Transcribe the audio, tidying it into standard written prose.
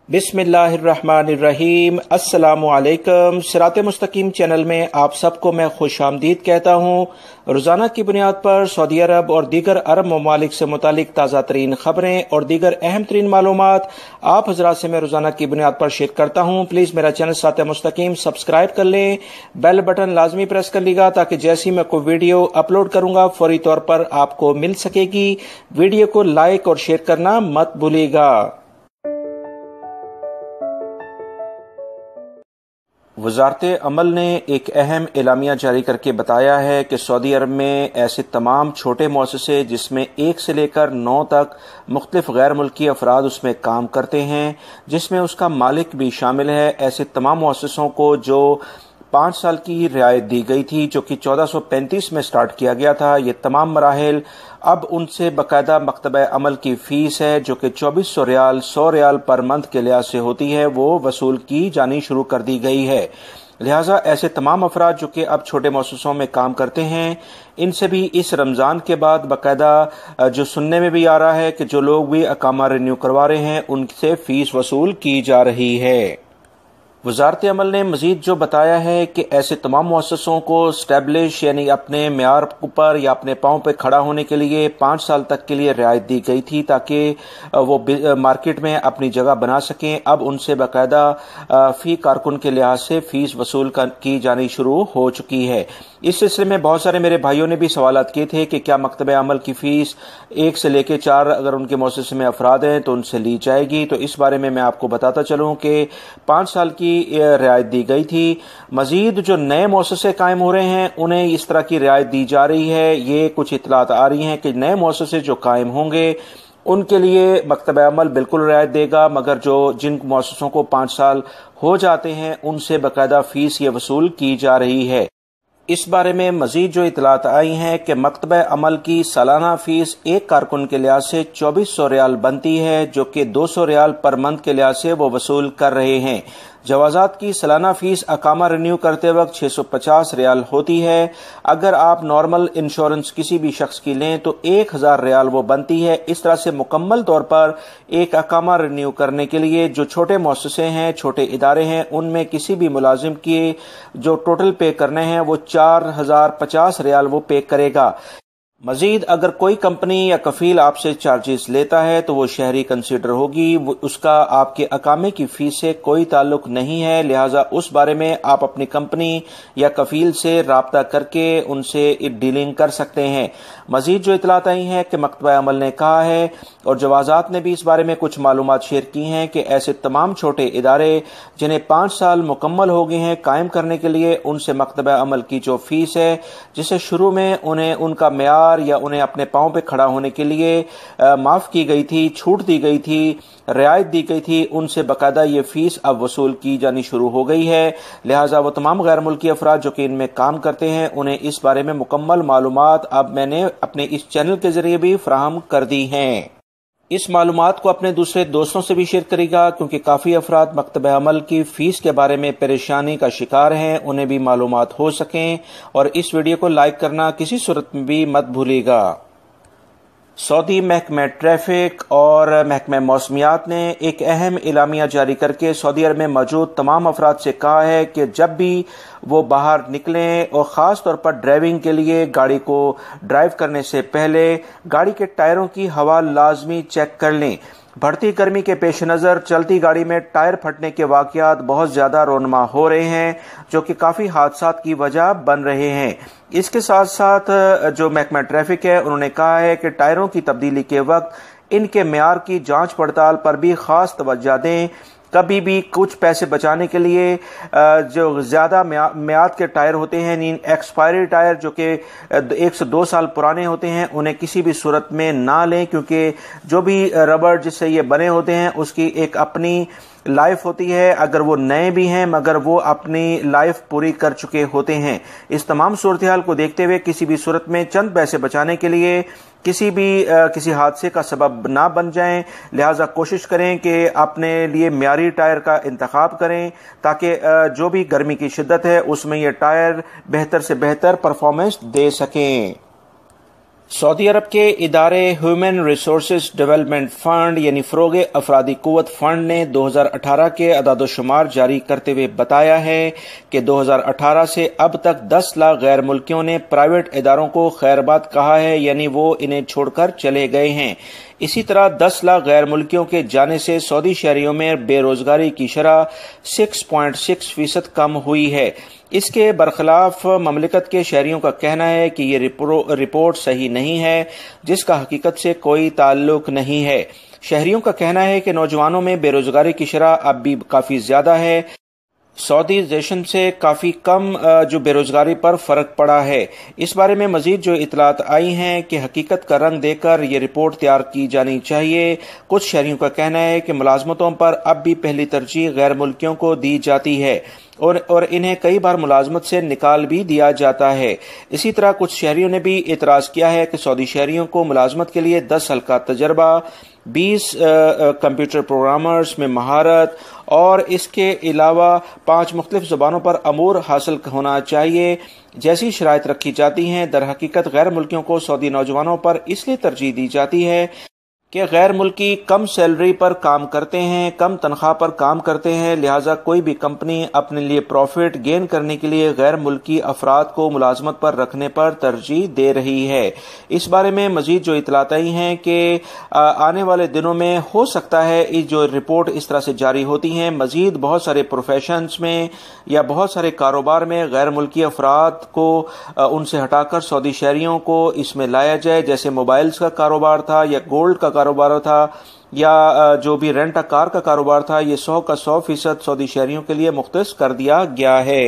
बिस्मिल्लाहिर्रहमानिर्रहीम। अस्सलामु अलैकुम। सिरात मुस्तकीम चैनल में आप सबको मैं खुश आमदीद कहता हूँ। रोज़ाना की बुनियाद पर सऊदी अरब और दीगर अरब ममालिक से मुतालिक ताज़ा तरीन खबरें और दीगर अहम तरीन मालूमात आप हज़रात से मैं रोज़ाना की बुनियाद पर शेयर करता हूँ। प्लीज़ मेरा चैनल सिरात मुस्तकीम सब्सक्राइब कर लें, बेल बटन लाजमी प्रेस कर लीजिएगा ताकि जैसे ही मैं कोई वीडियो अपलोड करूँगा फौरी तौर पर आपको मिल सकेगी। वीडियो को लाइक और शेयर करना मत भूलिएगा। वज़ारत अमल ने एक अहम एलामिया जारी करके बताया है कि सऊदी अरब में ऐसे तमाम छोटे मुअस्ससे जिसमें 1 से लेकर 9 तक मुख्तलिफ गैर मुल्की अफराद उसमें काम करते हैं, जिसमें उसका मालिक भी शामिल है, ऐसे तमाम मुअस्ससों को जो 5 साल की रियायत दी गई थी जो कि 1435 में स्टार्ट किया गया था, ये तमाम मराहिल अब उनसे बाकायदा मकतबा अमल की फ़ीस है जो कि 2400 रियाल 100 रियाल पर मंथ के लिहाज से होती है, वो वसूल की जानी शुरू कर दी गई है। लिहाजा ऐसे तमाम अफराद जो कि अब छोटे मुअस्ससों में काम करते हैं, इनसे भी इस रमज़ान के बाद बाकायदा जो सुनने में भी आ रहा है कि जो लोग भी अकामा रिन्यू करवा रहे हैं उनसे फ़ीस वसूल की जा रही है। वज़ारत अमल ने मज़ीद जो बताया है कि ऐसे तमाम मुअस्ससों को स्टैब्लिश यानी अपने मेयार पर या अपने पाँव पर खड़ा होने के लिए 5 साल तक के लिए रियायत दी गई थी ताकि वो मार्केट में अपनी जगह बना सकें। अब उनसे बाकायदा फ़ी कारकुन के लिहाज से फ़ीस वसूल की जानी शुरू हो चुकी है। इस सिलसिले में बहुत सारे मेरे भाइयों ने भी सवालात किए थे कि क्या मकतब अमल की फ़ीस 1 से लेकर 4 अगर उनके मुअस्ससे में अफराद हैं तो उनसे ली जाएगी। तो इस बारे में मैं आपको बताता चलूँ कि 5 साल की रियायत दी गई थी। मजीद जो नए मुअस्ससे कायम हो रहे हैं उन्हें इस तरह की रियायत दी जा रही है। ये कुछ इतलात आ रही हैं कि नए मुअस्ससे जो कायम होंगे उनके लिए मकतब अमल बिल्कुल रियायत देगा, मगर जिन मुअस्ससों को 5 साल हो जाते हैं उनसे बाकायदा फ़ीस ये वसूल की जा रही है। इस बारे में मजीद जो इतलात आई हैं कि मकतब अमल की सालाना फ़ीस एक कारकुन के लिहाज से 2400 रियाल बनती है जो कि 200 रियाल पर मंथ के लिहाज से वो वसूल कर रहे हैं। जवाज़ात की सालाना फ़ीस अकामा रिन्यू करते वक्त 650 रियाल होती है। अगर आप नॉर्मल इंश्योरेंस किसी भी शख्स की लें तो 1000 रियाल वो बनती है। इस तरह से मुकम्मल तौर पर एक अकामा रिन्यू करने के लिए जो छोटे मुअस्ससे हैं, छोटे इदारे हैं, उनमें किसी भी मुलाजिम की जो टोटल पे करने हैं वो 4050 रियाल वो पे करेगा। मजीद अगर कोई कंपनी या कफील आपसे चार्जेस लेता है तो वो शहरी कंसीडर होगी, उसका आपके अकामे की फीस से कोई ताल्लुक नहीं है। लिहाजा उस बारे में आप अपनी कंपनी या कफील से राब्ता करके उनसे डीलिंग कर सकते हैं। मजीद जो इतलात आई हैं कि मकतबा अमल ने कहा है और जवाज़ात ने भी इस बारे में कुछ मालूमात शेयर की हैं कि ऐसे तमाम छोटे इदारे जिन्हें 5 साल मुकम्मल हो गए हैं कायम करने के लिए, उनसे मकतबा अमल की जो फीस है जिसे शुरू में उन्हें उनका मेयार या उन्हें अपने पाँव पे खड़ा होने के लिए माफ़ की गई थी, छूट दी गई थी, रियायत दी गई थी, उनसे बाकायदा ये फ़ीस अब वसूल की जानी शुरू हो गई है। लिहाजा वो तमाम गैर मुल्की अफराद जो कि इनमें काम करते हैं उन्हें इस बारे में मुकम्मल मालूमात अब मैंने अपने इस चैनल के ज़रिए भी फराहम कर दी हैं। इस मालूमात को अपने दूसरे दोस्तों से भी शेयर करेगा क्योंकि काफ़ी अफराद मकतब अमल की फ़ीस के बारे में परेशानी का शिकार हैं, उन्हें भी मालूमात हो सकें। और इस वीडियो को लाइक करना किसी सूरत में भी मत भूलिएगा। सऊदी महकमा ट्रैफिक और महकमा मौसमियात ने एक अहम एलामिया जारी करके सऊदी अरब में मौजूद तमाम अफराद से कहा है कि जब भी वो बाहर निकलें और ख़ास तौर पर ड्राइविंग के लिए गाड़ी को ड्राइव करने से पहले गाड़ी के टायरों की हवा लाजमी चेक कर लें। बढ़ती गर्मी के पेश नज़र चलती गाड़ी में टायर फटने के वाक़यात बहुत ज़्यादा रोनमा हो रहे हैं जो कि काफ़ी हादसात की वजह बन रहे हैं। इसके साथ साथ जो महकमा ट्रैफिक है उन्होंने कहा है कि टायरों की तब्दीली के वक्त इनके मेयार की जांच पड़ताल पर भी ख़ास तवज्जो दें। कभी भी कुछ पैसे बचाने के लिए जो ज़्यादा मियाद के टायर होते हैं, एक्सपायरी टायर जो कि 1 से 2 साल पुराने होते हैं, उन्हें किसी भी सूरत में ना लें क्योंकि जो भी रबड़ जिससे ये बने होते हैं उसकी एक अपनी लाइफ होती है। अगर वो नए भी हैं मगर वो अपनी लाइफ पूरी कर चुके होते हैं। इस तमाम सूरत हाल को देखते हुए किसी भी सूरत में चंद पैसे बचाने के लिए किसी हादसे का सबब ना बन जाएं। लिहाजा कोशिश करें कि अपने लिए म्यारी टायर का इंतखाब करें ताकि जो भी गर्मी की शिद्दत है उसमें ये टायर बेहतर से बेहतर परफॉर्मेंस दे सकें। سعودی عرب کے ادارے ہیومن ریسورسز ڈیولپمنٹ فنڈ یعنی فروغ افرادی قوت فنڈ نے 2018 کے اعداد و شمار جاری کرتے ہوئے بتایا ہے کہ 2018 سے اب تک 10 لاکھ غیر ملکیوں نے پرائیویٹ اداروں کو خیرباد کہا ہے، یعنی وہ انہیں چھوڑ کر چلے گئے ہیں۔ اسی طرح 10 لاکھ غیر ملکیوں کے جانے سے سعودی شہریوں میں بے روزگاری کی شرح 6.6% کم ہوئی ہے۔ اس کے برخلاف مملکت کے شہریوں کا کہنا ہے کہ یہ رپورٹ صحیح نہیں ہے، جس کا حقیقت سے کوئی تعلق نہیں ہے۔ شہریوں کا کہنا ہے کہ نوجوانوں میں بے روزگاری کی شرح اب بھی کافی زیادہ ہے۔ سعودیزیشن سے کافی کم جو بے روزگاری پر فرق پڑا ہے۔ اس بارے میں مزید جو اطلاعات آئی ہیں کہ حقیقت کا رنگ دے کر یہ رپورٹ تیار کی جانی چاہیے۔ کچھ شہریوں کا کہنا ہے کہ ملازمتوں پر اب بھی پہلی ترجیح غیر ملکیوں کو دی جاتی ہے اور انہیں کئی بار ملازمت سے نکال بھی دیا جاتا ہے۔ اسی طرح کچھ شہریوں نے بھی اعتراض کیا ہے کہ سعودی شہریوں کو ملازمت کے لیے 10 سال کا تجربہ، 20 کمپیوٹر پروگرامرز میں مہارت اور اس کے علاوہ 5 مختلف زبانوں پر امور حاصل ہونا چاہیے جیسی شرائط رکھی جاتی ہیں۔ در حقیقت غیر ملکیوں کو سعودی نوجوانوں پر اس لیے ترجیح دی جاتی ہے کہ غیر ملکی کم سیلری پر کام کرتے ہیں، کم تنخواہ پر کام کرتے ہیں، لہٰذا کوئی بھی کمپنی اپنے لیے پروفٹ گین کرنے کے لیے غیر ملکی افراد کو ملازمت پر رکھنے پر ترجیح دے رہی ہے۔ اس بارے میں مزید جو اطلاعات آئی ہیں کہ آنے والے دنوں میں ہو سکتا ہے جو رپورٹ اس طرح سے جاری ہوتی ہیں، مزید بہت سارے پروفیشنز میں یا بہت سارے کاروبار میں غیر ملکی افراد کو ان سے ہٹا کر سعودی شہریوں کو اس میں لایا جائے، جیسے موبائلز کا کاروبار تھا یا گولڈ کا کاروبار تھا یا جو بھی رینٹ کار کا کاروبار تھا، یہ 100% سعودی شہریوں کے لیے مختص کر دیا گیا ہے۔